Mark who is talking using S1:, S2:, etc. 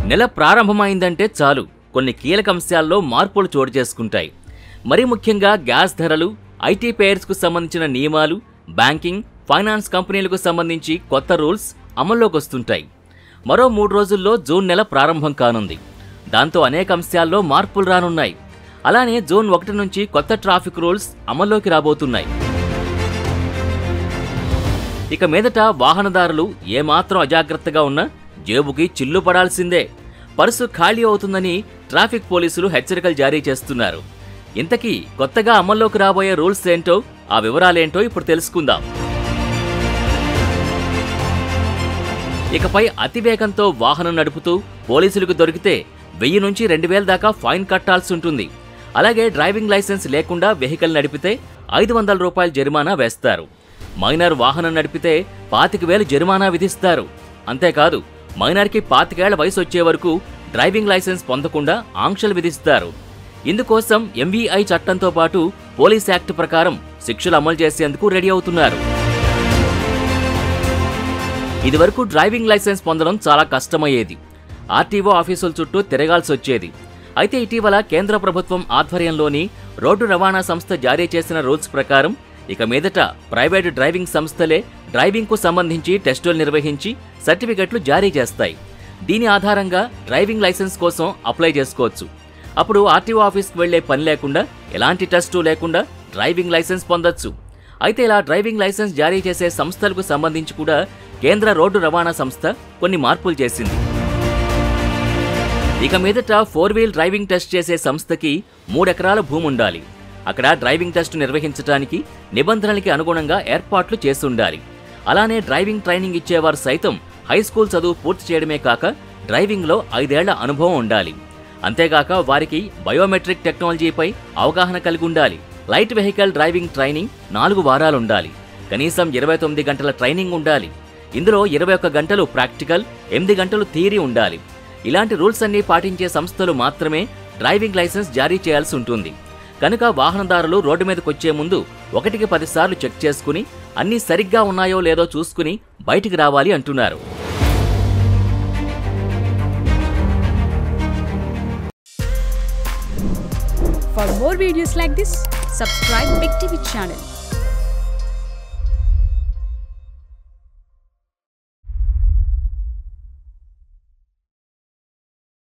S1: నెల ప్రారంభమైందంటే చాలు కొన్ని కీలక అంశాల్లో మార్పులు చోటు చేసుకుంటాయి. మరి ముఖ్యంగా గ్యాస్ ధరలు, ఐటీ పేయర్స్కు సంబంధించిన నియమాలు, బ్యాంకింగ్, ఫైనాన్స్ కంపెనీలకు సంబంధించి కొత్త రూల్స్ అమల్లోకి వస్తుంటాయి. మరో 3 రోజుల్లో జూన్ నెల ప్రారంభం కానుంది. దాంతో అనేక అంశాల్లో మార్పులు రానున్నాయి. అలానే జూన్ 1 నుంచి కొత్త ట్రాఫిక్ రూల్స్ అమల్లోకి రాబోతున్నాయి. ఇక మీదట వాహనదారులు ఏమాత్రం అజాగ్రత్తగా ఉన్నా జేబుకి చిల్లు పడాల్సిందే. పర్సు ఖాళీ అవుతుందని ట్రాఫిక్ పోలీసులు హెచ్చరికలు జారీ చేస్తున్నారు. ఇంతకీ కొత్తగా అమల్లోకి రాబోయే రూల్స్ ఏంటో, ఆ వివరాలేంటో ఇప్పుడు తెలుసుకుందాం. ఇకపై అతివేగంతో వాహనం నడుపుతూ పోలీసులకు దొరికితే 1000 నుంచి 2000 దాకా ఫైన్ కట్టాల్సి ఉంటుంది. అలాగే డ్రైవింగ్ లైసెన్స్ లేకుండా వెహికల్ నడిపితే 500 రూపాయల జరిమానా వేస్తారు. మైనర్ వాహనం నడిపితే 25,000 జరిమానా విధిస్తారు. అంతేకాదు, మైనర్కి 25 ఏళ్ల వయసు వచ్చే వరకు డ్రైవింగ్ లైసెన్స్ పొందకుండా ఆంక్షలు విధిస్తారు. ఇందుకోసం ఎంవీఐ చట్టంతో పాటు పోలీస్ యాక్ట్ ప్రకారం శిక్షలు అమలు చేసేందుకు రెడీ అవుతున్నారు. ఇదివరకు డ్రైవింగ్ లైసెన్స్ పొందడం చాలా కష్టమయ్యేది. ఆర్టీఓ ఆఫీసుల చుట్టూ తిరగాల్సి వచ్చేది. అయితే ఇటీవల కేంద్ర ప్రభుత్వం ఆధ్వర్యంలోని రోడ్డు రవాణా సంస్థ జారీ చేసిన రూల్స్ ప్రకారం ఇక మీదట ప్రైవేటు డ్రైవింగ్ సంస్థలే డ్రైవింగ్కు సంబంధించి టెస్టులు నిర్వహించి సర్టిఫికెట్లు జారీ చేస్తాయి. దీని ఆధారంగా డ్రైవింగ్ లైసెన్స్ కోసం అప్లై చేసుకోవచ్చు. అప్పుడు ఆర్టీఓ ఆఫీస్కి వెళ్లే పని లేకుండా, ఎలాంటి టెస్టు లేకుండా డ్రైవింగ్ లైసెన్స్ పొందొచ్చు. అయితే ఇలా డ్రైవింగ్ లైసెన్స్ జారీ చేసే సంస్థలకు సంబంధించి కూడా కేంద్ర రోడ్డు రవాణా సంస్థ కొన్ని మార్పులు చేసింది. ఇక మీదట 4-వీల్ డ్రైవింగ్ టెస్ట్ చేసే సంస్థకి 3 ఎకరాల భూమి ఉండాలి. అక్కడ డ్రైవింగ్ టెస్ట్ నిర్వహించడానికి నిబంధనలకి అనుగుణంగా ఏర్పాట్లు చేస్తుండాలి. అలానే డ్రైవింగ్ ట్రైనింగ్ ఇచ్చేవారు సైతం హైస్కూల్ చదువు పూర్తి చేయడమే కాక డ్రైవింగ్లో 5 ఏళ్ల అనుభవం ఉండాలి. అంతేగాక వారికి బయోమెట్రిక్ టెక్నాలజీపై అవగాహన కలిగి ఉండాలి. లైట్ వెహికల్ డ్రైవింగ్ ట్రైనింగ్ 4 వారాలు ఉండాలి. కనీసం 29 గంటల ట్రైనింగ్ ఉండాలి. ఇందులో 21 గంటలు ప్రాక్టికల్, 8 గంటలు థియరీ ఉండాలి. ఇలాంటి రూల్స్ అన్నీ పాటించే సంస్థలు మాత్రమే డ్రైవింగ్ లైసెన్స్ జారీ చేయాల్సి ఉంటుంది. కనుక వాహనదారులు రోడ్డు మీదకి వచ్చే ముందు 1కి 10 సార్లు చెక్ చేసుకుని అన్నీ సరిగ్గా ఉన్నాయో లేదో చూసుకుని బయటికి రావాలి అంటున్నారు.
S2: For more videos like this, subscribe Big TV channel.